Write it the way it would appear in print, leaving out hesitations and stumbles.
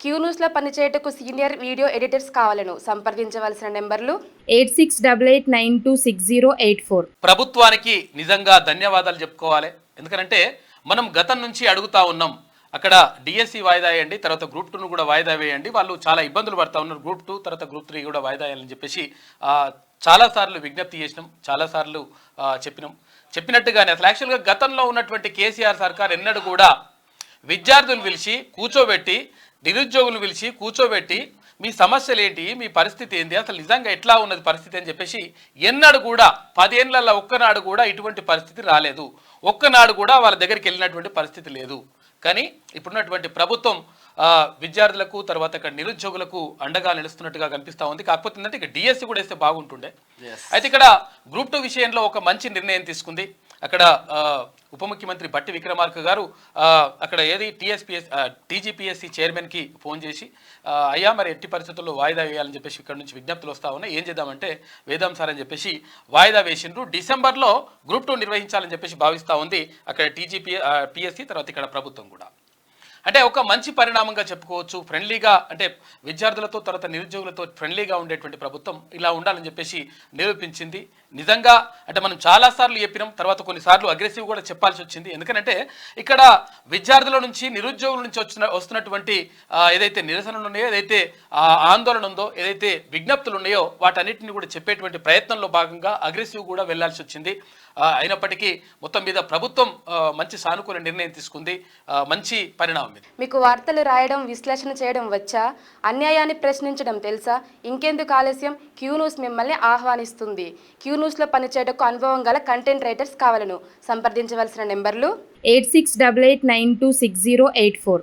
Queue న్యూస్లో పనిచేయటకు senior video editors కావాలను సంప్రదించవలసిన నెంబర్లు 8688926084. ప్రభుత్వానికి నిజంగా ధన్యవాదాలు చెప్పుకోవాలి. ఎందుకంటే మనం గతం నుంచి అడుగుతా ఉన్నాం, అక్కడ డిఎస్సి వాయిదా వేయండి, తర్వాత గ్రూప్ 2ను కూడా వాయిదా వేయండి, వాళ్ళు చాలా ఇబ్బందులు పడతా ఉన్నారు, గ్రూప్ 2 తర్వాత గ్రూప్ 3 కూడా వాయిదా వేయాలని చెప్పేసి చాలాసార్లు విజ్ఞప్తి చేసినాం, చాలాసార్లు చెప్పినట్టుగానే అసలు యాక్చువల్గా గతంలో ఉన్నటువంటి కేసీఆర్ సర్కార్ ఎన్నడూ కూడా విద్యార్థులు పిలిచి కూర్చోబెట్టి, నిరుద్యోగులు పిలిచి కూర్చోబెట్టి మీ సమస్యలు ఏంటి, మీ పరిస్థితి ఏంటి, అసలు నిజంగా ఎట్లా ఉన్నది పరిస్థితి అని చెప్పేసి ఎన్నడూ కూడా 10 ఏళ్లలో ఒక్కనాడు కూడా ఇటువంటి పరిస్థితి రాలేదు, ఒక్కనాడు కూడా వాళ్ళ దగ్గరికి వెళ్ళినటువంటి పరిస్థితి లేదు. కానీ ఇప్పుడున్నటువంటి ప్రభుత్వం విద్యార్థులకు తర్వాత ఇక్కడ నిరుద్యోగులకు అండగా నిలుస్తున్నట్టుగా కనిపిస్తూ ఉంది. కాకపోతే ఏంటంటే ఇక డిఎస్సి కూడా వేస్తే బాగుంటుండే. అయితే ఇక్కడ గ్రూప్ 2 విషయంలో ఒక మంచి నిర్ణయం తీసుకుంది. అక్కడ ఉప ముఖ్యమంత్రి బట్టి విక్రమార్క గారు అక్కడ టీజీపీఎస్సీ చైర్మన్కి ఫోన్ చేసి అయ్యా మరి ఎట్టి పరిస్థితుల్లో వాయిదా వేయాలని చెప్పేసి ఇక్కడ నుంచి విజ్ఞప్తులు వస్తూ ఉన్నాయి, ఏం చేద్దామంటే వేదాం సార్ అని చెప్పేసి వాయిదా వేసిండ్రు. డిసెంబర్లో గ్రూప్ 2 నిర్వహించాలని చెప్పేసి భావిస్తూ ఉంది అక్కడ టీజీపీఎస్సీ తర్వాత ఇక్కడ ప్రభుత్వం కూడా. అంటే ఒక మంచి పరిణామంగా చెప్పుకోవచ్చు. ఫ్రెండ్లీగా అంటే విద్యార్థులతో తర్వాత నిరుద్యోగులతో ఫ్రెండ్లీగా ఉండేటువంటి ప్రభుత్వం ఇలా ఉండాలని చెప్పేసి నిరూపించింది. నిజంగా అంటే మనం చాలాసార్లు చెప్పినాం, తర్వాత కొన్నిసార్లు అగ్రెసివ్ కూడా చెప్పాల్సి వచ్చింది. ఎందుకంటే ఇక్కడ విద్యార్థుల నుంచి నిరుద్యోగుల నుంచి వస్తున్నటువంటి ఏదైతే నిరసనలు ఉన్నాయో, ఏదైతే ఆందోళన ఉందో, ఏదైతే విజ్ఞప్తులు ఉన్నాయో వాటన్నిటిని కూడా చెప్పేటువంటి ప్రయత్నంలో భాగంగా అగ్రెసివ్ కూడా వెళ్లాల్సి వచ్చింది. అయినప్పటికీ మొత్తం మీద ప్రభుత్వం మంచి సానుకూల నిర్ణయం తీసుకుంది, మంచి పరిణామం ఇది. మీకు వార్తలు రాయడం, విశ్లేషణ చేయడం వచ్చా? అన్యాయాన్ని ప్రశ్నించడం తెలుసా? ఇంకెందుకు ఆలస్యం? క్యూ న్యూస్ మిమ్మల్ని ఆహ్వానిస్తుంది. క్యూ న్యూస్లో పనిచేయటకు అనుభవం గల కంటెంట్ రైటర్స్ కావాలను సంప్రదించవలసిన నెంబర్లు 8688926084.